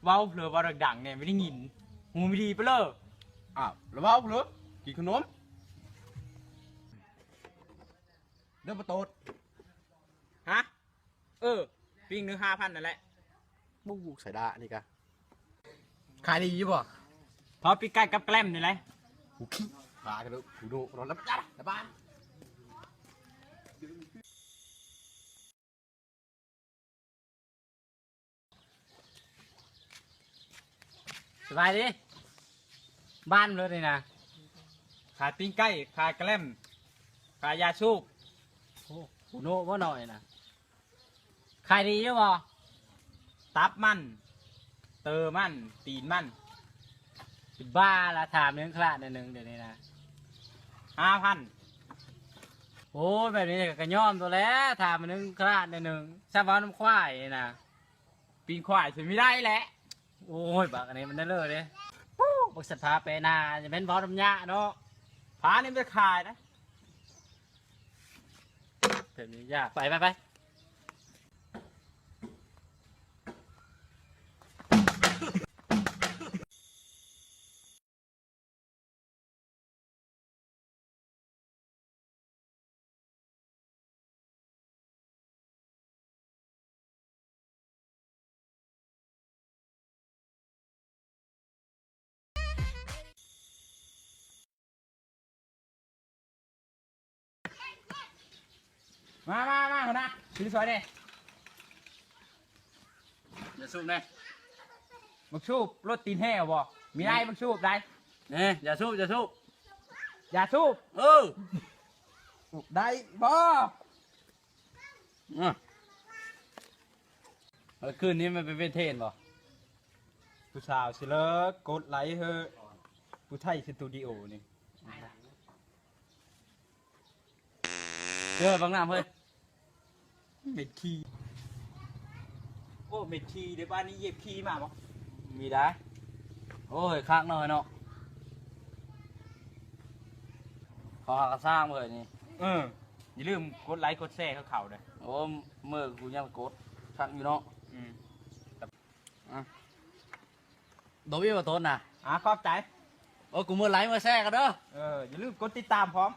ว้าวเผลอว่าดังๆเนี่ยไม่ได้ยินหูไม่ดีไปเลยอ้าวแล้วว่าเหรอกินขนมเดินประตูฮะปิ้งนึง5,000นั่นแหละบุกใส่ดานี่กะขายดีอยู่บ่ พอปิ้งไก่กับแกล้มนี่แหละกูขี้ขากันแล้วกูดูนอนแล้วจ้าละบ้านสบายดีบ้านเลยนี่นะขายปิ้งไก่ขายแกล้มขายยาสูบหูโน่ว่าหน่อยนะขายดีอยู่บ่ตับมันเตอมันตีนมันบ้าละถามเรื่องคลาดหนึ่งเดี๋ยวนี้นะ5,000โอ้แบบนี้ก็ย่อมตัวแล้วถามมันเรื่องคลาดหนึ่งชาวบ้านน้ำควายนะปิ้งควายถึงไม่ได้แหละโอ้ยบักอันนี้มันได้เลยเลยบักสัทธาเปนาจะเป็นบอสน้ำยาเนาะผานี่ไม่ขายนะแบบนี้ยากไปมาคนนะซื้อซอยเนี่ยอย่าสูบเลยบักชูบรถตีนแห่บ่มีได้บักชูบได้เนี่ยอย่าสูบอย่าสูบได้บ่คืนนี้มันเป็นเทนบ่ผู้สาวสิเลิกกดไลค์เฮอผู้ไทยสตูดิโอนี่บางน้ำเฮ้ยเม็ดขี้โอ้เม็ดขี้เดี๋ยวบ้านนี้เย็บขี้มาบ่มีได้โอ้ยค้างหน่อยเนาะขอหากระสร้างเลยนี่อย่าลืมกดไลค์กดแชร์เขาเลยโอ้เมื่อกูยังกดค้างอยู่เนาะโดบี้มาต้นนะขอบใจโอ้กูเมื่อไลค์มาแชร์กันเด้ออย่าลืมกดติดตามพร้อม